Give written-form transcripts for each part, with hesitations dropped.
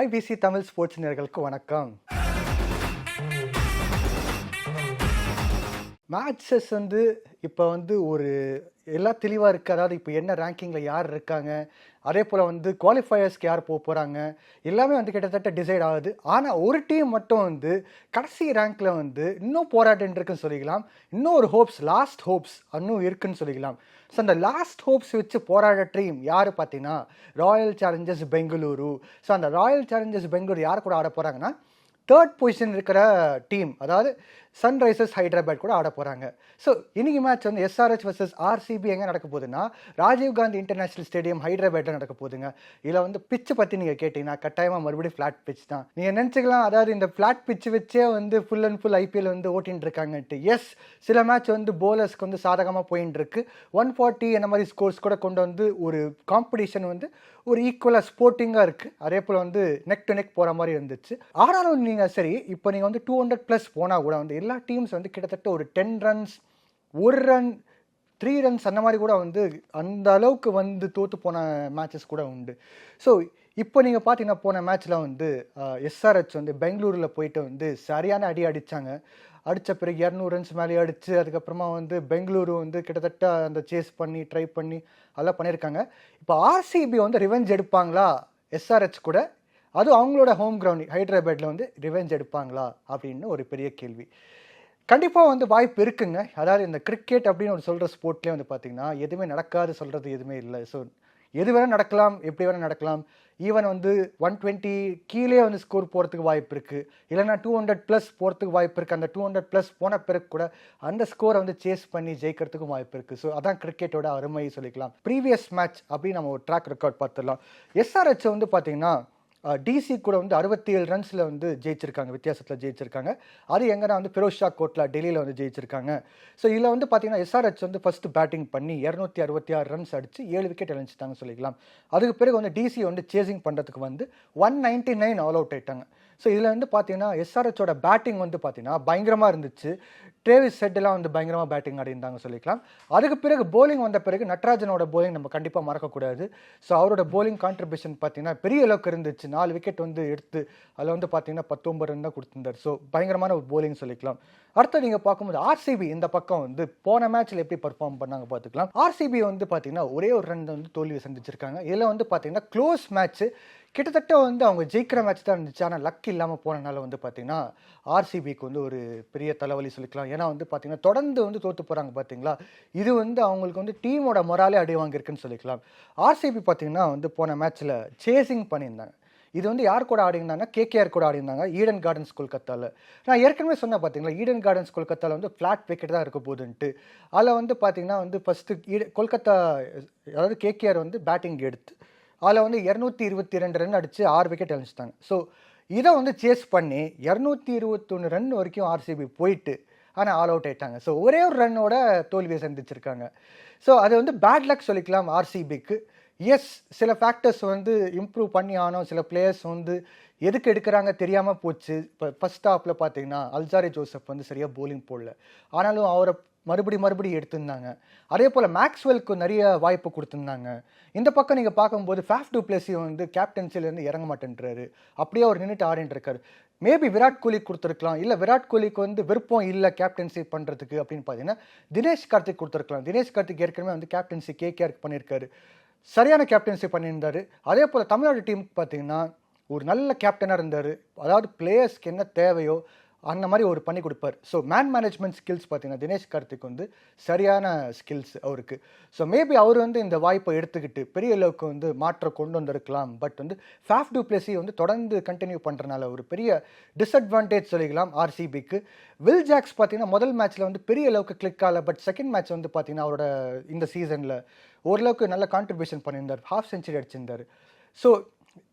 IBC Tamil sports நேயர்களுக்கு வணக்கம். Matches இப்போ ஒரு எல்லாம் தெளிவாக இருக்குது. அதாவது இப்போ என்ன ரேங்கிங்கில் யார் இருக்காங்க, அதே போல் குவாலிஃபயர்ஸ்க்கு யார் போகிறாங்க, எல்லாமே கிட்டத்தட்ட டிசைட் ஆகுது. ஆனால் ஒரு டீம் மட்டும் கடைசி ரேங்க்கில் இன்னும் போராட்டம் இருக்குன்னு சொல்லிக்கலாம். இன்னும் ஒரு ஹோப்ஸ், லாஸ்ட் ஹோப்ஸ் இன்னும் இருக்குன்னு சொல்லிக்கலாம். ஸோ அந்த லாஸ்ட் ஹோப்ஸ் வச்சு போராட டீம் யார் பார்த்தீங்கன்னா ராயல் சேலஞ்சர்ஸ் பெங்களூரு. ஸோ அந்த ராயல் சேலஞ்சர்ஸ் பெங்களூரு யார் கூட ஆட போகிறாங்கன்னா தேர்ட் பொசிஷன் இருக்கிற டீம், அதாவது சன்ரைசர்ஸ் ஹைதராபாத் கூட ஆட போகிறாங்க. ஸோ இன்னைக்கு மேட்ச் எஸ்ஆர்ஹெச் வர்சஸ் ஆர்சிபி எங்கே நடக்க போகுதுன்னா ராஜீவ்காந்தி இன்டர்நேஷனல் ஸ்டேடியம் ஹைதராபாத்தில் நடக்க போகுதுங்க. இதில் பிச்சு பற்றி நீங்கள் கேட்டிங்கன்னா கட்டாயமாக மறுபடியும் ஃப்ளாட் பிச் தான். நீங்கள் நினச்சிக்கலாம், அதாவது இந்த ஃப்ளாட் பிச்சு வச்சே ஃபுல் அண்ட் ஃபுல் ஐபிஎல் ஓட்டின்னு இருக்காங்கன்ட்டு. எஸ், சில மேட்ச் போலர்ஸ்க்கு சாதகமாக போயின்னு இருக்கு. 140 என்ன மாதிரி ஸ்கோர்ஸ் கூட கொண்டு ஒரு காம்படிஷன் ஒரு ஈக்குவலாக ஸ்போர்ட்டிங்காக இருக்குது. அதே போல் நெக் டு நெக் போகிற மாதிரி இருந்துச்சு. ஆனாலும் நீங்கள் சரி, இப்போ நீங்கள் 200+ போனால் கூட எல்லா டீம்ஸ் கிட்டத்தட்ட ஒரு 10 ரன்ஸ், 1 ரன், 3 ரன்ஸ் அந்த மாதிரி கூட அந்த அளவுக்கு தோற்று போன மேட்சஸ் கூட உண்டு. ஸோ இப்போ நீங்கள் பார்த்தீங்கன்னா போன மேட்ச்சில் எஸ்ஆர்ஹெச் பெங்களூரில் போயிட்டு சரியான அடி அடித்தாங்க. அடித்த பிறகு 200 ரன்ஸ் மேலே அடித்து அதுக்கப்புறமா பெங்களூரு கிட்டத்தட்ட அந்த சேஸ் பண்ணி ட்ரை பண்ணி அதெல்லாம் பண்ணியிருக்காங்க. இப்போ ஆர்சிபி ரிவெஞ்ச் எடுப்பாங்களா எஸ்ஆர்ஹெச் கூட, அதுவும் அவங்களோட ஹோம் கிரவுண்ட் ஹைதராபாத்தில் ரிவெஞ்ச் எடுப்பாங்களா அப்படின்னு ஒரு பெரிய கேள்வி. கண்டிப்பாக வாய்ப்பு இருக்குங்க. அதாவது இந்த கிரிக்கெட் அப்படின்னு ஒரு சொல்கிற ஸ்போர்ட்லேயே பார்த்தீங்கன்னா எதுவுமே நடக்காது சொல்கிறது எதுவுமே இல்லை. ஸோ எது வேணால் நடக்கலாம், எப்படி வேணால் நடக்கலாம். ஈவன் 120 கீழே ஸ்கோர் போகிறதுக்கு வாய்ப்பு இருக்குது, இல்லைனா 200+ போகிறதுக்கு வாய்ப்பு இருக்குது. அந்த 200+ போன பிறகு கூட அந்த ஸ்கோரை சேஸ் பண்ணி ஜெயிக்கிறதுக்கும் வாய்ப்பு இருக்குது. ஸோ அதான் கிரிக்கெட்டோட அருமை சொல்லிக்கலாம். ப்ரீவியஸ் மேட்ச் அப்படின்னு நம்ம ஒரு ட்ராக் ரெக்கார்ட் பார்த்துடலாம். எஸ்ஆர்ஹெச் பார்த்தீங்கன்னா டிசி கூட 67 ரன்ஸில் ஜெயிச்சிருக்காங்க, வித்தியாசத்தில் ஜெயிச்சிருக்காங்க. அது எங்கன்னா ஃபிரோஸ் ஷா கோட்லா டெல்லியில் ஜெயிச்சிருக்காங்க. ஸோ இதில் பார்த்தீங்கன்னா எஸ்ஆர்ஹெச் ஃபஸ்ட்டு பேட்டிங் பண்ணி 266 ரன்ஸ் அடித்து 7 விக்கெட் இழந்துட்டாங்க சொல்லிக்கலாம். அதுக்கு பிறகு டிசி சேசிங் பண்ணுறதுக்கு 199 ஆல் அவுட் ஆயிட்டாங்க. ஸோ இதில் பார்த்தீங்கன்னா எஸ்ஆர்ஹெச்சோட பேட்டிங் பார்த்தீங்கன்னா பயங்கரமாக இருந்துச்சு. ட்ரேவிஸ் ஹெட்லாம் பயங்கரமாக பேட்டிங் ஆடிருந்தாங்க சொல்லிக்கலாம். அதுக்கு பிறகு போலிங் வந்த பிறகு நட்ராஜனோட போலிங் நம்ம கண்டிப்பாக மறக்கக்கூடாது. ஸோ அவரோட போலிங் கான்ட்ரிபியூஷன் பார்த்தீங்கன்னா பெரிய அளவுக்கு இருந்துச்சு. 4 விக்கெட் எடுத்து அதில் பார்த்தீங்கன்னா 19 ரன் தான் கொடுத்துருந்தார். ஸோ பயங்கரமான ஒரு போலிங் சொல்லிக்கலாம். அடுத்து நீங்கள் பார்க்கும்போது ஆர்சிபி இந்த பக்கம் போன மேட்ச்சில் எப்படி பர்ஃபார்ம் பண்ணாங்க பார்த்துக்கலாம். ஆர்சிபி பார்த்தீங்கன்னா ஒரே ஒரு ரன் தோல்வியை சந்திச்சிருக்காங்க. இதில் பார்த்தீங்கன்னா க்ளோஸ் மேட்ச்சு, கிட்டத்தட்ட அவங்க ஜெயிக்கிற மேட்ச் தான் இருந்துச்சு. ஆனால் லக் இல்லாமல் போனனால பார்த்தீங்கன்னா ஆர்சிபிக்கு ஒரு பெரிய தலைவலி சொல்லிக்கலாம். ஏன்னா பார்த்தீங்கன்னா தொடர்ந்து தோற்று போகிறாங்க பார்த்தீங்களா. இது அவங்களுக்கு டீமோட மொராலே அடி வாங்கியிருக்குன்னு சொல்லிக்கலாம். ஆர்சிபி பார்த்தீங்கன்னா போன மேட்ச்சில் சேசிங் பண்ணியிருந்தாங்க. இது யார் கூட ஆடிருந்தாங்க, கேகேஆர் கூட ஆடிருந்தாங்க, ஈடன் கார்டன்ஸ் கொல்கத்தாவில். நான் ஏற்கனவே சொன்னேன் பார்த்தீங்களா, ஈடன் கார்டன்ஸ் கொல்கத்தாவில் ஃப்ளாட் விக்கெட் தான் இருக்க போகுதுன்ட்டு. அதில் பார்த்தீங்கன்னா ஃபஸ்ட்டு கொல்கத்தா, அதாவது கேகேஆர் பேட்டிங் எடுத்து அதில் 222 ரன் அடித்து 6 விக்கெட் அழிச்சிட்டாங்க. ஸோ இதை சேஸ் பண்ணி 221 ரன் வரைக்கும் ஆர்சிபி போயிட்டு ஆனால் ஆல் அவுட் ஆயிட்டாங்க. ஸோ ஒரே ஒரு ரன்னோட தோல்வியை சந்திச்சிருக்காங்க. ஸோ அது பேட் லக் சொல்லிக்கலாம் ஆர்சிபிக்கு. எஸ், சில ஃபேக்டர்ஸ் இம்ப்ரூவ் பண்ணி ஆனோம். சில பிளேயர்ஸ் எதுக்கு எடுக்கிறாங்க தெரியாமல் போச்சு. இப்போ ஃபர்ஸ்ட் ஹாஃபில் பார்த்தீங்கன்னா அல்சாரி ஜோசப் சரியாக போலிங் போடல, ஆனாலும் அவரை மறுபடியும் எடுத்திருந்தாங்க. அதே போல் மேக்ஸ்வெல்க்கு நிறைய வாய்ப்பு கொடுத்துருந்தாங்க. இந்த பக்கம் நீங்கள் பார்க்கும்போது ஃபேஃப் டு பிளேசி கேப்டன்சிலேருந்து இறங்க மாட்டேன்றாரு, அப்படியே அவர் நின்றுட்டு ஆடிட்டு இருக்காரு. மேபி விராட் கோலி கொடுத்துருக்கலாம், இல்லை விராட் கோலிக்கு விருப்பம் இல்லை கேப்டன்சி பண்ணுறதுக்கு அப்படின்னு பார்த்தீங்கன்னா தினேஷ் கார்த்திக் கொடுத்துருக்கலாம். தினேஷ் கார்த்திக் ஏற்கனவே கேப்டன்சி கேகேஆருக்கு பண்ணியிருக்காரு, சரியான கேப்டன்சி பண்ணியிருந்தார். அதே போல் தமிழ்நாடு டீமுக்கு பார்த்தீங்கன்னா ஒரு நல்ல கேப்டனாக இருந்தார். அதாவது பிளேயர்ஸ்க்கு என்ன தேவையோ அந்த மாதிரி ஒரு பண்ணி கொடுப்பார். ஸோ மேனேஜ்மெண்ட் ஸ்கில்ஸ் பார்த்தீங்கன்னா தினேஷ் கார்த்திக் சரியான ஸ்கில்ஸ் அவருக்கு. ஸோ மேபி அவர் இந்த வாய்ப்பை எடுத்துக்கிட்டு பெரிய அளவுக்கு மாற்றம் கொண்டு வந்திருக்கலாம். பட் ஃபேஃப் டு பிளேசி தொடர்ந்து கண்டினியூ பண்ணுறதுனால ஒரு பெரிய டிஸ்அட்வான்டேஜ் சொல்லிக்கலாம் ஆர்சிபிக்கு. வில் ஜாக்ஸ் பார்த்தீங்கன்னா முதல் மேட்ச்சில் பெரிய அளவுக்கு கிளிக் ஆகலை. பட் செகண்ட் மேட்ச் பார்த்தீங்கன்னா அவரோட இந்த சீசனில் ஓரளவுக்கு நல்ல கான்ட்ரிபியூஷன் பண்ணியிருந்தார், ஹாஃப் செஞ்சுரி அடிச்சிருந்தார். ஸோ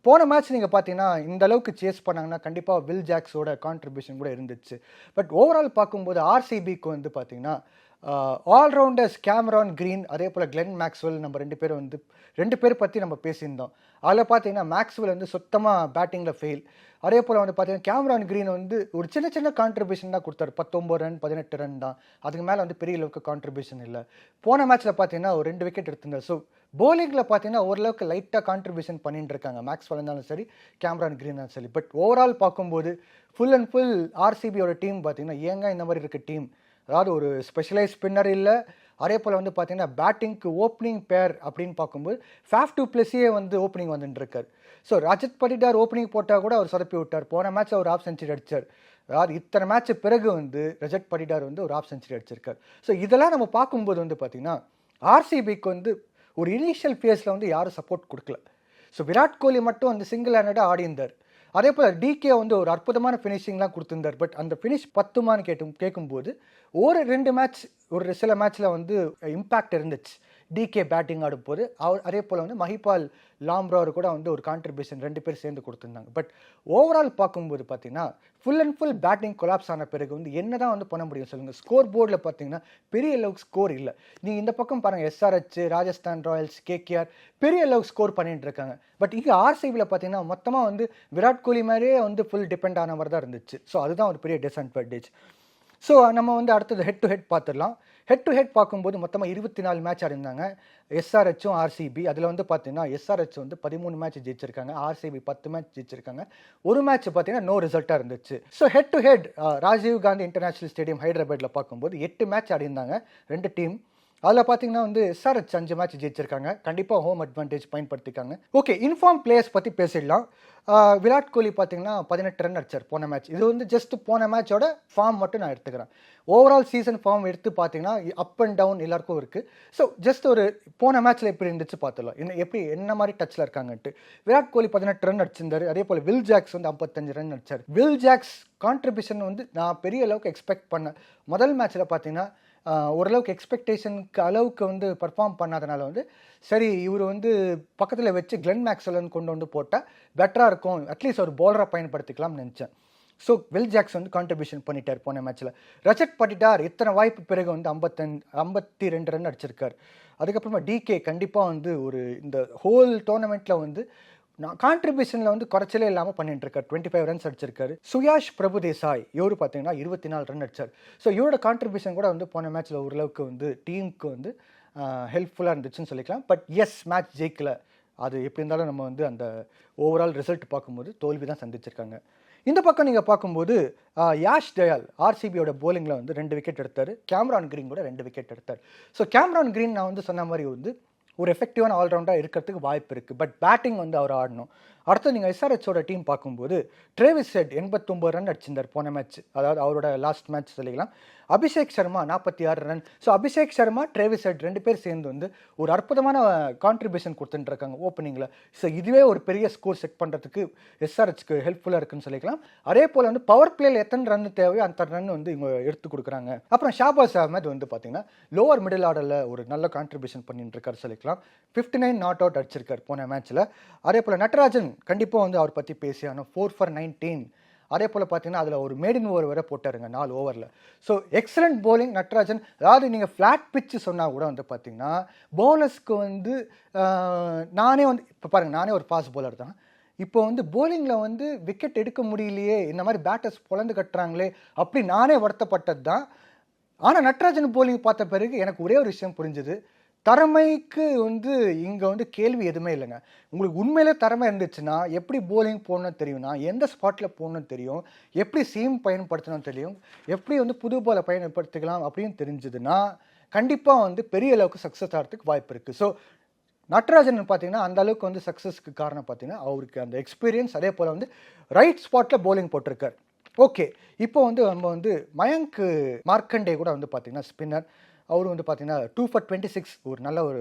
போன மேட்ச் நீங்கள் பார்த்தீங்கன்னா இந்த அளவுக்கு சேஸ் பண்ணாங்கன்னா கண்டிப்பாக வில் ஜாக்ஸோட கான்ட்ரிபியூஷன் கூட இருந்துச்சு. பட் ஓவரால் பார்க்கும்போது ஆர்சிபிக்கு பார்த்தீங்கன்னா ஆல்ரவுண்டர்ஸ் கேமரான் கிரீன் அதே போல் கிளென் மேக்ஸ்வெல் நம்ம ரெண்டு பேர் பற்றி நம்ம பேசியிருந்தோம். அதில் பார்த்தீங்கன்னா மேக்ஸ்வெல் வந்து சுத்தமாக பேட்டிங்கில் ஃபெயில். அதே போல் வந்து பார்த்தீங்கன்னா கேமரான் கிரீன் வந்து ஒரு சின்ன சின்ன கான்ட்ரிபியூஷன் தான் கொடுத்தாரு. 19 ரன் 18 ரன் தான், அதுக்கு மேலே வந்து பெரிய அளவுக்கு கான்ட்ரிபியூஷன் இல்லை. போன மேட்ச்சில் பார்த்தீங்கன்னா ஒரு 2 விக்கெட் எடுத்திருந்தார். ஸோ போலிங்கில் பார்த்தீங்கன்னா ஓரளவுக்கு லைட்டாக கான்ட்ரிபியூஷன் பண்ணிட்டு இருக்காங்க மேக்ஸ்வெல் இருந்தாலும் சரி, கேமரான் கிரீன் இருந்தாலும் சரி. பட் ஓவரால் பார்க்கும்போது ஃபுல் அண்ட் ஃபுல் ஆர்சிபியோட டீம் பார்த்தீங்கன்னா ஏங்க இந்த மாதிரி இருக்க டீம், அதாவது ஒரு ஸ்பெஷலைஸ் ஸ்பின்னர் இல்லை, அதே போல் வந்து பார்த்தீங்கன்னா பேட்டிங்க்கு ஓப்பனிங் பேர் அப்படின்னு பார்க்கும்போது ஃபேஃப் டு பிளஸியே வந்து ஓப்பனிங் வந்துட்டு இருக்கார். ஸோ ரஜத் படிடார் ஓப்பனிங் போட்டால் கூட அவர் சொதப்பி விட்டார். போன மேட்ச் அவர் ஆஃப் செஞ்சுரி அடித்தார். அதாவது இத்தனை மேட்ச் பிறகு வந்து ரஜத் படிடார் வந்து ஒரு ஆஃப் செஞ்சுரி அடிச்சிருக்கார். ஸோ இதெல்லாம் நம்ம பார்க்கும்போது வந்து பார்த்தீங்கன்னா ஆர்சிபிக்கு வந்து ஒரு இனிஷியல் ஃபேஸில் வந்து யாரும் சப்போர்ட் கொடுக்கல. ஸோ விராட் கோலி மட்டும் வந்து சிங்கிள் ஹேண்டடாக ஆடி இருந்தார். அதே போல் டிகே வந்து ஒரு அற்புதமான ஃபினிஷிங்லாம் கொடுத்துருந்தார். பட் அந்த ஃபினிஷ் பத்துமான்னு கேட்கும்போது ஒரு 2 மேட்ச் ஒரு சில மேட்ச்சில் வந்து இம்பேக்ட் இருந்துச்சு டிகே பேட்டிங் ஆடும்போது. அதே போல் வந்து மஹிபால் லாம்ப்ரார் கூட வந்து ஒரு கான்ட்ரிபியூஷன் 2 பேர் சேர்ந்து கொடுத்துருந்தாங்க. பட் ஓவரால் பார்க்கும்போது பார்த்தீங்கன்னா full and full batting collapse ஆன பிறகு வந்து என்ன தான் வந்து பண்ண முடியும் சொல்லுங்கள். ஸ்கோர் போர்டில் பார்த்தீங்கன்னா பெரிய அளவுக்கு ஸ்கோர் இல்லை. நீங்கள் இந்த பக்கம் பாருங்கள், எஸ்ஆர்ஹெச், ராஜஸ்தான் ராயல்ஸ், கேகேஆர் பெரிய அளவுக்கு ஸ்கோர் பண்ணிட்டு இருக்காங்க. பட் இங்கே ஆர்சிபியில் பார்த்தீங்கன்னா மொத்தமாக வந்து விராட் கோலி மாதிரியே வந்து ஃபுல் டிபெண்ட் ஆன மாதிரி தான் இருந்துச்சு. ஸோ அதுதான் ஒரு பெரிய டிஸ்அட்வான்டேஜ். ஸோ நம்ம வந்து அடுத்தது ஹெட் டு ஹெட் பார்த்துடலாம். ஹெட் டு ஹெட் பார்க்கும்போது மொத்தமாக 24 மேட்ச் ஆடிருந்தாங்க எஸ்ஆர்ஹெச்சும் ஆர்சிபி. அதில் வந்து பார்த்தீங்கன்னா எஸ்ஆர்ஹெச் வந்து 13 மேட்ச் ஜெயிச்சிருக்காங்க, ஆர்சிபி 10 மேட்ச் ஜெயிச்சிருக்காங்க. ஒரு மேட்ச் பார்த்தீங்கன்னா நோ ரிசல்ட்டாக இருந்துச்சு. So head to head Rajiv Gandhi international stadium ஹைதராபாத்தில் பார்க்கும்போது 8 மேட்ச் ஆடிருந்தாங்க 2 டீம். அதில் பார்த்தீங்கன்னா வந்து எஸ்ஆர்ஹெச் 5 மேட்ச் ஜெயிச்சிருக்காங்க. கண்டிப்பாக ஹோம் அட்வான்டேஜ் பயன்படுத்திக்காங்க. ஓகே, இன்ஃபார்ம் பிளேயர்ஸ் பற்றி பேசிடலாம். விராட் கோலி பார்த்தீங்கன்னா 18 ரன் அடிச்சார் போன மேட்ச். இது வந்து ஜஸ்ட் போன மேட்சோட ஃபார்ம் மட்டும் நான் எடுத்துக்கிறேன். ஓவரால் சீசன் ஃபார்ம் எடுத்து பார்த்தீங்கன்னா அப் அண்ட் டவுன் எல்லாருக்கும் இருக்குது. ஸோ ஜஸ்ட் ஒரு போன மேட்ச்சில் எப்படி இருந்துச்சு பார்த்துடலாம், என்ன மாதிரி டச்சில் இருக்காங்கன்ட்டு. விராட் கோலி 18 ரன் அடிச்சிருந்தார். அதே போல் வில் ஜாக்ஸ் வந்து 55 ரன் அடிச்சார். வில் ஜாக்ஸ் கான்ட்ரிபியூஷன் வந்து நான் பெரிய அளவுக்கு எக்ஸ்பெக்ட் பண்ணேன். முதல் மேட்ச்சில் பார்த்தீங்கன்னா ஓரளவுக்கு எக்ஸ்பெக்டேஷனுக்கு அளவுக்கு வந்து பர்ஃபார்ம் பண்ணாதனால வந்து சரி இவர் வந்து பக்கத்தில் வச்சு கிளென் மேக்ஸ்வெல் கொண்டு வந்து போட்டால் பெட்டராக இருக்கும், அட்லீஸ்ட் ஒரு பவுலரை பயன்படுத்திக்கலாம்னு நினச்சேன். ஸோ வில் ஜாக்ஸ் வந்து கான்ட்ரிபியூஷன் பண்ணிட்டார் போன மேட்ச்சில். ரஜத் படிடார் இத்தனை வாய்ப்பு பிறகு வந்து 52 ரன் அடிச்சிருக்கார். அதுக்கப்புறமா டிகே கண்டிப்பாக வந்து ஒரு இந்த ஹோல் டோர்னமெண்ட்டில் வந்து நான் கான்ட்ரிபியூஷனில் வந்து குறைச்சலே இல்லாமல் பண்ணிட்டு இருக்கார். 25 ரன்ஸ் அடிச்சிருக்காரு. சுயாஷ் பிரபுதேசாய் இவர் பார்த்தீங்கன்னா 24 ரன் அடிச்சார். ஸோ இவரோட கான்ட்ரிபியூஷன் கூட வந்து போன மேட்ச்சில் ஓரளவுக்கு வந்து டீமுக்கு வந்து ஹெல்ப்ஃபுல்லாக இருந்துச்சுன்னு சொல்லிக்கலாம். பட் எஸ், மேட்ச் ஜெயிக்கலை. அது எப்படி இருந்தாலும் நம்ம வந்து அந்த ஓவரால் ரிசல்ட் பார்க்கும்போது தோல்வி தான் சந்திச்சிருக்காங்க. இந்த பக்கம் நீங்கள் பார்க்கும்போது யாஷ் தயால் ஆர்சிபியோட போலிங்கில் வந்து 2 விக்கெட் எடுத்தார். கேமரான் கிரீன் கூட 2 விக்கெட் எடுத்தார். ஸோ கேமரான் கிரீன் நான் வந்து சொன்ன மாதிரி வந்து ஒரு எஃபெக்டிவான ஆல்ரவுண்டாக இருக்கிறதுக்கு வாய்ப்பு இருக்குது. பட் பேட்டிங் வந்து அவர் ஆடணும். அடுத்து நீங்கள் எஸ்ஆர்ஹெச்சோட டீம் பார்க்கும்போது ட்ரேவிஸ் ஹெட் 89 ரன் அடிச்சிருந்தார் போன மேட்ச், அதாவது அவரோட லாஸ்ட் மேட்ச் சொல்லிக்கலாம். Abhishek Sharma 46 run. So Abhishek Sharma, Travis head 2 பேர் சேர்ந்து வந்து ஒரு அற்புதமான கான்ட்ரிபியூஷன் கொடுத்துட்டுருக்காங்க ஓப்பனிங்கில். ஸோ இதுவே ஒரு பெரிய ஸ்கோர் செட் பண்ணுறதுக்கு எஸ்ஆர்ஹெச்க்கு ஹெல்ப்ஃபுல்லாக இருக்குன்னு சொல்லிக்கலாம். அதே போல் வந்து பவர் பிளேயில் எத்தனை ரன் தேவையோ அந்த ரன் வந்து இவங்க எடுத்து கொடுக்குறாங்க. அப்புறம் ஷாபாஸ் அஹமத் வந்து பார்த்தீங்கன்னா லோவர் மிடில் ஆர்டரில் ஒரு நல்ல கான்ட்ரிபியூஷன் பண்ணிட்டு இருக்காரு சொல்லிக்கலாம். 59 நாட் அவுட் அடிச்சிருக்கார் போன மேட்ச்சில். அதே போல் நட்ராஜன் கண்டிப்பாக வந்து அவர் பற்றி பேசியானோம். 4 for 19. அதே போல் பார்த்தீங்கன்னா அதில் ஒரு மேடின் ஓவர் வரை போட்டாருங்க 4 ஓவரில். So excellent bowling Natarajan. அதாவது நீங்கள் ஃப்ளாட் பிச்சு சொன்னால் கூட வந்து பார்த்தீங்கன்னா பவுலர்ஸ்க்கு வந்து நானே வந்து இப்போ பாருங்கள், நானே ஒரு ஃபாஸ்ட் பவுலர் தான். இப்போ வந்து போலிங்கில் வந்து விக்கெட் எடுக்க முடியலையே, இந்த மாதிரி பேட்டர்ஸ் பொழந்து கட்டுறாங்களே அப்படி நானே வருத்தப்பட்டது தான். ஆனால் நட்ராஜன் போலிங் பார்த்த பிறகு எனக்கு ஒரே ஒரு விஷயம் புரிஞ்சுது. திறமைக்கு வந்து இங்கே வந்து கேள்வி எதுவுமே இல்லைங்க. உங்களுக்கு உண்மையிலே திறமை இருந்துச்சுன்னா எப்படி போலிங் போடணும்னு தெரியும்னா, எந்த ஸ்பாட்டில் போடணும்னு தெரியும், எப்படி சீம் பயன்படுத்தணும்னு தெரியும், எப்படி வந்து புது பாலை பயன்படுத்திக்கலாம் அப்படின்னு தெரிஞ்சதுன்னா கண்டிப்பாக வந்து பெரிய அளவுக்கு சக்ஸஸ் ஆகிறதுக்கு வாய்ப்பு இருக்குது. ஸோ நட்ராஜன் பார்த்தீங்கன்னா அந்த அளவுக்கு வந்து சக்ஸஸ்க்கு காரணம் பார்த்தீங்கன்னா அவருக்கு அந்த எக்ஸ்பீரியன்ஸ், அதே போல் வந்து ரைட் ஸ்பாட்டில் போலிங் போட்டிருக்கார். ஓகே, இப்போ வந்து நம்ம வந்து மயங்க் மார்க்கண்டே கூட வந்து பார்த்தீங்கன்னா ஸ்பின்னர், அவர் வந்து பார்த்தீங்கன்னா 2 for 26 ஒரு நல்ல ஒரு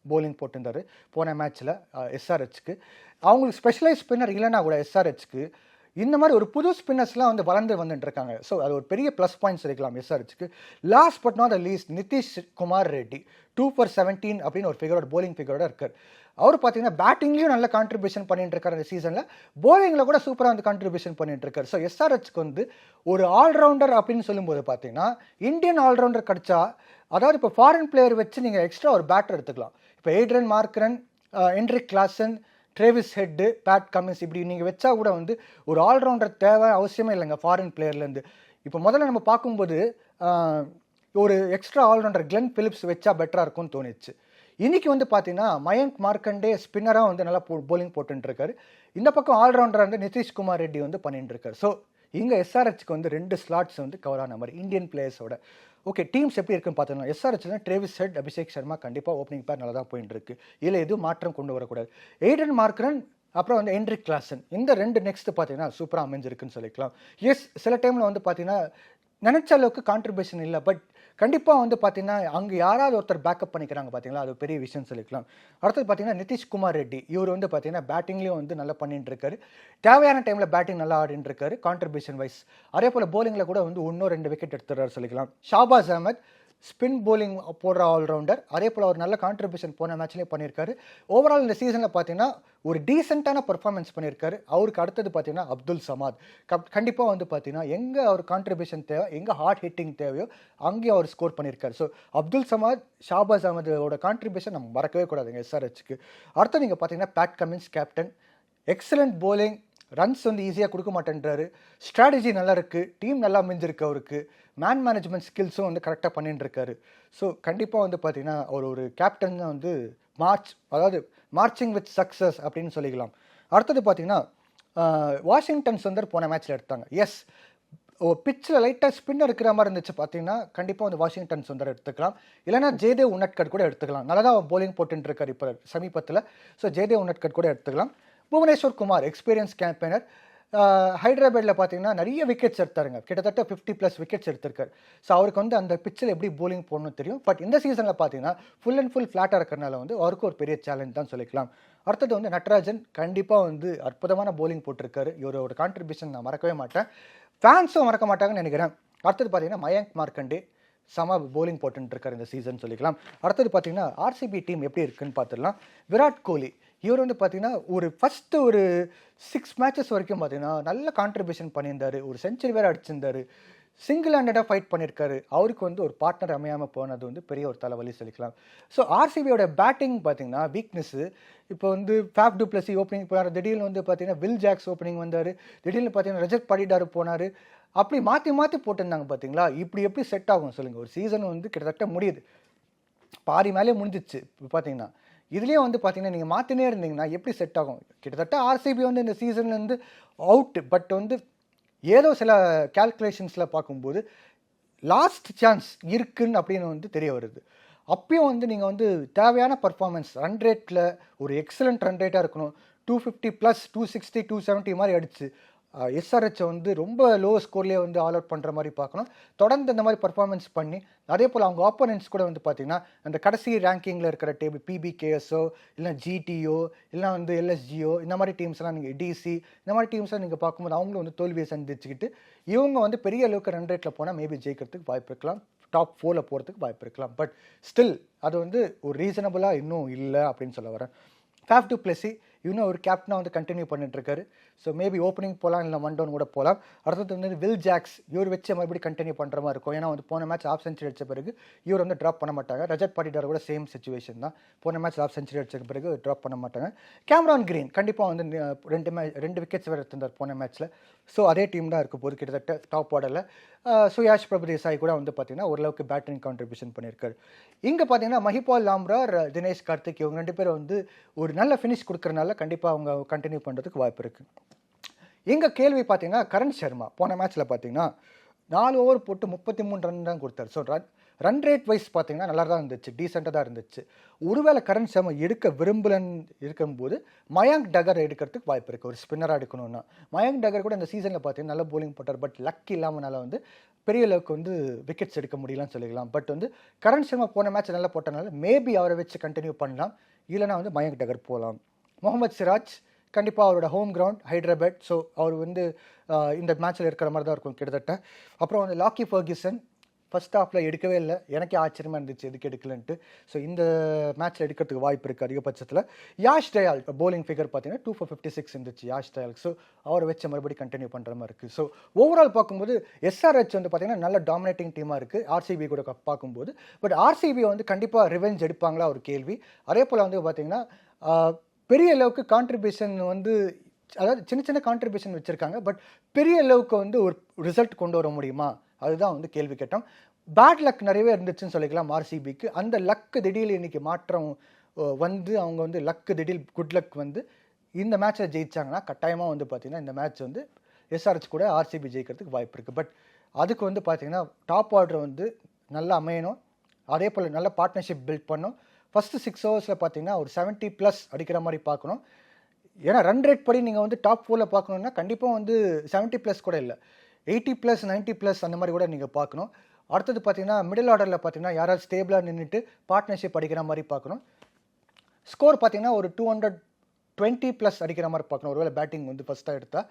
போலிங் போட்டிருந்தார் போன மேட்ச்சில் எஸ்ஆர்ஹெச்க்கு. அவங்களுக்கு ஸ்பெஷலைஸ் ஸ்பின்னர் இல்லைனா கூட எஸ்ஆர்ஹெச்க்கு இந்த மாதிரி ஒரு புது ஸ்பின்னர்ஸ்லாம் வந்து வளர்ந்து வந்துட்டு இருக்காங்க. ஸோ அது ஒரு பெரிய ப்ளஸ் பாயிண்ட்ஸ் இருக்கலாம் எஸ்ஆர்ஹெச்க்கு. Last but not the least Nitish Kumar Reddy 2 for 17 அப்படின்னு ஒரு ஃபிகரோட போலிங் ஃபிகரோட இருக்கார். அவர் பார்த்தீங்கன்னா பேட்டிங்லேயும் நல்ல கான்ட்ரிபியூஷன் பண்ணிட்டு இருக்காரு இந்த சீசனில், போலிங்கில் கூட சூப்பராக வந்து கான்ட்ரிபியூஷன் பண்ணிட்டு இருக்காரு. ஸோ எஸ்ஆர்ஹெச்க்கு வந்து ஒரு ஆல்ரவுண்டர் அப்படின்னு சொல்லும்போது பார்த்தீங்கன்னா இந்தியன் ஆல்ரவுண்டர் கிடைச்சா, அதாவது இப்போ ஃபாரின் பிளேயர் வச்சு நீங்கள் எக்ஸ்ட்ரா ஒரு பேட்டர் எடுத்துக்கலாம். இப்போ Aiden Markram, Heinrich Klaasen, Travis Head, Pat Cummins இப்படி நீங்கள் வச்சா கூட வந்து ஒரு ஆல்ரவுண்டர் தேவை அவசியமே இல்லைங்க ஃபாரின் பிளேயர்லேருந்து. இப்போ முதல்ல நம்ம பார்க்கும்போது ஒரு எக்ஸ்ட்ரா ஆல்ரவுண்டர் கிளென் பிலிப்ஸ் வச்சா பெட்டராக இருக்கும்னு தோணிச்சு. இன்னைக்கு வந்து பார்த்தீங்கன்னா மயங்க் மார்க்கண்டே ஸ்பின்னராக வந்து நல்லா போலிங் போட்டுருக்காரு. இந்த பக்கம் ஆல்ரவுண்டராக வந்து நிதிஷ்குமார் ரெட்டி வந்து பண்ணிட்டு இருக்காரு. ஸோ இங்கே எஸ்ஆர்ஹெச்க்கு வந்து 2 ஸ்லாட்ஸ் வந்து கவர் ஆன மாதிரி இந்தியன் பிளேயர்ஸோட. ஓகே, டீம்ஸ் எப்படி இருக்குன்னு பார்த்தோம்னா எஸ்ஆர்ஹெச்ல ட்ரேவிஸ் ஹெட், அபிஷேக் சர்மா கண்டிப்பாக ஓப்பனிங் பேர் நல்லா தான் போயிட்டு இருக்கு. இதில் எதுவும் மாற்றம் கொண்டு வரக்கூடாது. ஏட்ரியன் மார்க்ரன் அப்புறம் வந்து என்ரிக் கிளாசன், இந்த 2 நெக்ஸ்ட் பார்த்தீங்கன்னா சூப்பராக அமைஞ்சிருக்குன்னு சொல்லிக்கலாம். எஸ், சில டைமில் வந்து பார்த்தீங்கன்னா நினச்ச அளவுக்கு கான்ட்ரிபியூஷன் இல்லை, பட் கண்டிப்பாக வந்து பார்த்தீங்கன்னா அங்கே யாராவது ஒருத்தர் பேக்கப் பண்ணிக்கிறாங்க பார்த்தீங்களா, அது பெரிய விஷயம் சொல்லிக்கலாம். அடுத்தது பார்த்தீங்கன்னா நிதிஷ்குமார் ரெட்டி, இவர் வந்து பார்த்தீங்கன்னா பேட்டிங்லேயும் வந்து நல்லா பண்ணிட்டு இருக்காரு. தேவையான டைமில் பேட்டிங் நல்லா ஆடிட்டு இருக்காரு கான்ட்ரிபியூஷன் வைஸ். அதே போல் போலிங்கில் கூட வந்து 1-2 விக்கெட் எடுத்துறாரு சொல்லிக்கலாம். ஷாபாஸ் அஹமத் ஸ்பின் போலிங் போடுற ஆல்ரவுண்டர், அதே போல் அவர் நல்ல கான்ட்ரிபியூஷன் போன மேட்ச்லேயே பண்ணியிருக்காரு. ஓவரால் இந்த சீசனில் பார்த்தீங்கன்னா ஒரு டீசெண்டான பர்ஃபார்மன்ஸ் பண்ணியிருக்காரு. அவருக்கு அடுத்தது பார்த்தீங்கன்னா அப்துல் சமாத். கண்டிப்பாக வந்து பார்த்தீங்கன்னா எங்கே அவர் கான்ட்ரிபியூஷன் தேவை, எங்கே ஹார்ட் ஹிட்டிங் தேவையோ அங்கேயும் அவர் ஸ்கோர் பண்ணியிருக்காரு. ஸோ அப்துல் சமாத், ஷாபாஸ் அஹமதோட கான்ட்ரிபியூஷன் நம்ம மறக்கவே கூடாதுங்க எஸ்ஆர்ஹெச்க்கு. அடுத்து நீங்கள் பார்த்தீங்கன்னா Pat Cummins captain, excellent bowling, runs வந்து ஈஸியாக கொடுக்க மாட்டேன்றாரு, ஸ்ட்ராட்டஜி நல்லா இருக்குது, டீம் நல்லா அமைஞ்சிருக்கு, அவருக்கு மேன் மேனேஜ்மெண்ட் ஸ்கில்ஸும் வந்து கரெக்டாக பண்ணிட்டு இருக்காரு. ஸோ கண்டிப்பாக வந்து பார்த்தீங்கன்னா அவர் ஒரு கேப்டன் தான் வந்து மார்ச்சிங் வித் சக்ஸஸ் அப்படின்னு சொல்லிக்கலாம். அடுத்தது பார்த்தீங்கன்னா வாஷிங்டன் சுந்தர் போன மேட்ச்சில் எடுத்தாங்க. எஸ், பிச்சில் லைட்டாக ஸ்பின் இருக்கிற மாதிரி இருந்துச்சு பார்த்தீங்கன்னா கண்டிப்பாக வந்து வாஷிங்டன் சுந்தர் எடுத்துக்கலாம். இல்லைனா ஜெயதேவ் உன்னட்கட் கூட எடுத்துக்கலாம். நல்லா தான் போலிங் போட்டுட்டு இருக்காரு இப்போ சமீபத்தில். ஸோ ஜெயதேவ் உன்னட்கட் கூட எடுத்துக்கலாம். புவனேஸ்வர் குமார் எக்ஸ்பீரியன்ஸ் கேம்பெயினர், ஹைதராபாத்தில் பார்த்தீங்கன்னா நிறைய விக்கெட்ஸ் எடுத்தாருங்க, கிட்டத்தட்ட 50+ விக்கெட்ஸ் எடுத்திருக்காரு. ஸோ அவருக்கு வந்து அந்த பிச்சில் எப்படி போலிங் போடணும்னு தெரியும். பட் இந்த சீசனில் பார்த்தீங்கன்னா ஃபுல் அண்ட் ஃபுல் ஃப்ளாட்டாக இருக்கிறனால வந்து அவருக்கு ஒரு பெரிய சேலஞ்ச் தான் சொல்லிக்கலாம். அடுத்தது வந்து நட்ராஜன் கண்டிப்பாக வந்து அற்புதமான போலிங் போட்டிருக்காரு. இவரோட கான்ட்ரிபியூஷன் நான் மறக்கவே மாட்டேன், ஃபேன்ஸும் மறக்க மாட்டாங்கன்னு நினைக்கிறேன். அடுத்தது பார்த்தீங்கன்னா மயங்க் மார்க்கண்டே சம போலிங் போட்டுட்டு இருக்காரு இந்த சீசன் சொல்லிக்கலாம். அடுத்தது பார்த்தீங்கன்னா ஆர்சிபி டீம் எப்படி இருக்குன்னு பார்த்துடலாம். விராட் கோலி இவர் வந்து பார்த்தீங்கன்னா ஃபஸ்ட்டு ஒரு 6 மேட்சஸ் வரைக்கும் பார்த்தீங்கன்னா நல்ல கான்ட்ரிபியூஷன் பண்ணியிருந்தார், ஒரு செஞ்சுரி வேறு அடிச்சிருந்தார், சிங்கிள் ஹேண்டடாக ஃபைட் பண்ணியிருக்காரு. அவருக்கு வந்து ஒரு பார்ட்னர் அமையாமல் போனது வந்து பெரிய ஒரு தலைவலி சொல்லிக்கலாம். ஸோ ஆர்சிபியோட பேட்டிங் பார்த்தீங்கன்னா வீக்னஸ்ஸு, இப்போ வந்து ஃபேஃப் டு பிளஸி ஓப்பனிங் போனார், திடீர்னு வந்து பார்த்தீங்கன்னா வில் ஜாக்ஸ் ஓப்பனிங் வந்தார், திடீர்னு பார்த்தீங்கன்னா ரஜத் படிடார் போனார், அப்படி மாற்றி மாற்றி போட்டிருந்தாங்க பார்த்தீங்களா. இப்படி எப்படி செட் ஆகும் சொல்லுங்கள்? ஒரு சீசன் வந்து கிட்டத்தட்ட முடியுது, பாதி மேலே முடிஞ்சிச்சு. இப்போ பார்த்தீங்கன்னா இதுலேயும் வந்து பார்த்தீங்கன்னா நீங்கள் மாற்றினே இருந்தீங்கன்னா எப்படி செட் ஆகும்? கிட்டத்தட்ட ஆர்சிபி வந்து இந்த சீசன்லேருந்து அவுட்டு, பட் வந்து ஏதோ சில கேல்குலேஷன்ஸில் பார்க்கும்போது லாஸ்ட் சான்ஸ் இருக்குன்னு அப்படின்னு வந்து தெரிய வருது. அப்பயும் வந்து நீங்கள் வந்து தேவையான பர்ஃபார்மன்ஸ் ரன் ரேட்டில் ஒரு எக்ஸலண்ட் ரன் ரேட்டாக இருக்கணும். 250+, 260, 270 மாதிரி அடிச்சு எஸ்ஆர்ஹெச்சை வந்து ரொம்ப லோ ஸ்கோர்லேயே வந்து ஆல் அவுட் பண்ணுற மாதிரி பார்க்கணும். தொடர்ந்து இந்த மாதிரி பர்ஃபார்மன்ஸ் பண்ணி அதே போல் அவங்க ஆப்போனன்ட்ஸ் கூட வந்து பார்த்திங்கன்னா அந்த கடைசி ரேங்கிங்கில் இருக்கிற டேபிள் பிபிகேஎஸோ இல்லை ஜிடிஓ இல்லை வந்து எல்எஸ்ஜிஓ இந்த மாதிரி டீம்ஸ்லாம் நீங்கள் டிசி இந்த மாதிரி டீம்ஸ்லாம் நீங்கள் பார்க்கும்போது அவங்களும் வந்து தோல்வியை சந்திச்சுக்கிட்டு இவங்க வந்து பெரிய அளவுக்கு ரன் ரேட்டில் போனால் மேபி ஜெயிக்கிறதுக்கு வாய்ப்பு இருக்கலாம், டாப் 4ல் போகிறதுக்கு வாய்ப்பு இருக்கலாம். பட் ஸ்டில் அது வந்து ஒரு ரீசனபிளாக இன்னும் இல்லை அப்படின்னு சொல்ல வரேன். ஃபேஃப் டு பிளஸி இன்னும் ஒரு கேப்டனாக வந்து கண்டினியூ பண்ணிட்டுருக்காரு. ஸோ மேபி ஓப்பனிங் போகலாம், இல்லை 1 down கூட போகலாம். அடுத்தது வந்து வில் ஜாக்ஸ் இவர் வச்சு மறுபடியும் கண்டினியூ பண்ணுற மாதிரி இருக்கும். ஏன்னா வந்து போன மேட்ச் ஆஃப் செஞ்சுரி அடித்த பிறகு இவர் வந்து ட்ராப் பண்ண மாட்டாங்க. ரஜத் படிடார் கூட சேம் சிச்சுவேஷன் தான், போன மேட்ச் ஆஃப் செஞ்சுரி அடித்த பிறகு ட்ராப் பண்ண மாட்டாங்க. கேமரான் கிரீன் கண்டிப்பாக வந்து 2 விக்கெட்ஸ் வேறு எடுத்திருந்தார் போன மேட்ச்சில். ஸோ அதே டீம் தான் இருக்க போது கிட்டத்தட்ட டாப் ஆர்டரில். சுயாஷ் பிரபுதேசாய் கூட வந்து பார்த்தீங்கன்னா ஓரளவுக்கு பேட்டிங் கான்ட்ரிபியூஷன் பண்ணியிருக்காரு. இங்கே பார்த்தீங்கன்னா மஹிபால் லாம்ரார், தினேஷ் கார்த்திக் இவங்க 2 பேரும் வந்து ஒரு நல்ல ஃபினிஷ் கொடுக்குறனால கண்டிப்பாக அவங்க கண்டினியூ பண்ணுறதுக்கு வாய்ப்பு இருக்குது. எங்கள் கேள்வி பார்த்தீங்கன்னா கரண் சர்மா போன மேட்ச்சில் பார்த்தீங்கன்னா 4 ஓவர் போட்டு 33 ரன் தான் கொடுத்தாரு. ஸோ ரன் ரேட் வைஸ் பார்த்தீங்கன்னா நல்லா தான் இருந்துச்சு, டீசெண்டாக தான் இருந்துச்சு. ஒருவேளை கரண் சர்மா எடுக்க விரும்பலன்னு இருக்கும்போது மயங்க் டகர் எடுக்கிறதுக்கு வாய்ப்பு இருக்குது, ஒரு ஸ்பின்னராக எடுக்கணும்னா. மயங்க் டகர் கூட இந்த சீசனில் பார்த்தீங்கன்னா நல்ல போலிங் போட்டார், பட் லக் இல்லாமனால வந்து பெரிய அளவுக்கு வந்து விக்கெட்ஸ் எடுக்க முடியலன்னு சொல்லிக்கலாம். பட் வந்து கரண் சர்மா போன மேட்ச் நல்லா போட்டனால மேபி அவரை வச்சு கண்டினியூ பண்ணலாம், இல்லைனா வந்து மயங்க் டகர் போகலாம். முகமது சிராஜ் கண்டிப்பாக அவரோட ஹோம் கிரவுண்ட் ஹைதராபாத். ஸோ அவர் வந்து இந்த மேட்ச்சில் இருக்கிற மாதிரி தான் இருக்கும் கிட்டத்தட்ட. அப்புறம் வந்து லாக்கி ஃபர்கியூசன் ஃபர்ஸ்ட் ஹாஃபில் எடுக்கவே இல்லை. எனக்கே ஆச்சரியமாக இருந்துச்சு எதுக்கு எடுக்கலன்ட்டு. ஸோ இந்த மேட்ச்சில் எடுக்கிறதுக்கு வாய்ப்பு இருக்குது அதிகபட்சத்தில். யாஷ் தயால் போலிங் ஃபிகர் பார்த்தீங்கன்னா 2 for 56 இருந்துச்சு யாஷ் தயாலுக்கு. ஸோ அவரை வச்சு மறுபடியும் கண்டினியூ பண்ணுற மாதிரி இருக்குது. ஸோ ஓவரால் பார்க்கும்போது எஸ்ஆர்ஹெச் வந்து பார்த்தீங்கன்னா நல்ல டாமினேட்டிங் டீமாக இருக்குது ஆர்சிபி கூட பார்க்கும்போது. பட் ஆர்சிபி வந்து கண்டிப்பாக ரிவெஞ்ச் எடுப்பாங்களா ஒரு கேள்வி. அதே போல் வந்து பார்த்தீங்கன்னா பெரிய அளவுக்கு கான்ட்ரிபியூஷன் வந்து அதாவது சின்ன சின்ன கான்ட்ரிபியூஷன் வச்சுருக்காங்க. பட் பெரிய அளவுக்கு வந்து ஒரு ரிசல்ட் கொண்டு வர முடியுமா, அதுதான் வந்து கேள்வி கேட்டோம். பேட் லக் நிறையவே இருந்துச்சுன்னு சொல்லிக்கலாம் ஆர்சிபிக்கு. அந்த லக்கு திடீர் இன்னைக்கு மாற்றம் வந்து அவங்க வந்து லக்கு திடீர் குட் லக் வந்து இந்த மேட்ச்சில் ஜெயிச்சாங்கன்னா கட்டாயமாக வந்து பார்த்தீங்கன்னா இந்த மேட்ச் வந்து எஸ்ஆர்ஹெச் கூட ஆர்சிபி ஜெயிக்கிறதுக்கு வாய்ப்பு இருக்குது. பட் அதுக்கு வந்து பார்த்தீங்கன்னா டாப் ஆர்டர் வந்து நல்லா அமையணும். அதே போல் நல்ல பார்ட்னர்ஷிப் பில்ட் பண்ணணும். ஃபஸ்ட்டு 6 ஓவர்ஸில் பார்த்தீங்கன்னா ஒரு 70+ அடிக்கிற மாதிரி பார்க்கணும். ஏன்னா ரன் ரேட் படி நீங்கள் வந்து டாப் 4ல் பார்க்கணுன்னா கண்டிப்பாக வந்து 70+ கூட இல்லை, 80+, 90+ அந்த மாதிரி கூட நீங்கள் பார்க்கணும். அடுத்தது பார்த்தீங்கன்னா மிடில் ஆர்டரில் பார்த்தீங்கன்னா யாராவது ஸ்டேபிளாக நின்றுட்டு பார்ட்னர்ஷிப் அடிக்கிற மாதிரி பார்க்கணும். ஸ்கோர் பார்த்தீங்கன்னா ஒரு 220+ அடிக்கிற மாதிரி பார்க்கணும் ஒருவேளை பேட்டிங் வந்து ஃபஸ்ட்டாக எடுத்தால்.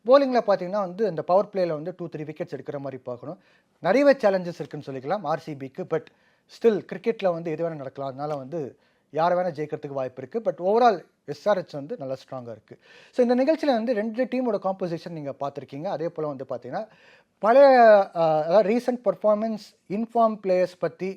போலிங்கில் பார்த்தீங்கன்னா வந்து இந்த பவர் பிளேயில் வந்து 2-3 விக்கெட்ஸ் எடுக்கிற மாதிரி பார்க்கணும். நிறையவே சேலஞ்சஸ் இருக்குன்னு சொல்லிக்கலாம் ஆர்சிபிக்கு. பட் ஸ்டில் கிரிக்கெட்டில் வந்து எது வேணால் நடக்கலாம். அதனால வந்து யாரை வேணால் ஜெயிக்கிறதுக்கு வாய்ப்பு இருக்குது. பட் ஓவரால் எஸ்ஆர்ஹெச் வந்து நல்லா ஸ்ட்ராங்காக இருக்குது. ஸோ இந்த நிகழ்ச்சியில் வந்து 2 டீமோட காம்போசிஷன் நீங்கள் பார்த்துருக்கீங்க. அதே போல் வந்து பார்த்தீங்கன்னா பழைய அதாவது ரீசன்ட் பர்ஃபார்மன்ஸ், இன்ஃபார்ம் பிளேயர்ஸ் பற்றி,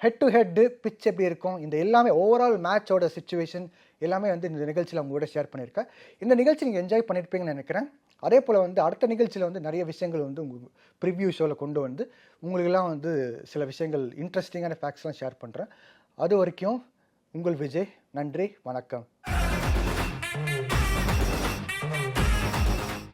ஹெட் டு ஹெட்டு பிச் எப்படி இருக்கும், இந்த எல்லாமே ஓவரால் மேட்சோட சிச்சுவேஷன் எல்லாமே வந்து இந்த நிகழ்ச்சியில் உங்களோட ஷேர் பண்ணியிருக்கேன். இந்த நிகழ்ச்சி நீங்கள் என்ஜாய் பண்ணியிருப்பீங்கன்னு நினைக்கிறேன். அதே போல் வந்து அடுத்த நிகழ்ச்சியில் வந்து நிறைய விஷயங்கள் வந்து உங்கள் ப்ரிவ்யூ ஷோவில் கொண்டு வந்து உங்களுக்கெல்லாம் வந்து சில விஷயங்கள் இன்ட்ரெஸ்டிங்கான ஃபேக்ட்ஸ்லாம் ஷேர் பண்ணுறேன். அது வரைக்கும் உங்கள் விஜய். நன்றி, வணக்கம்.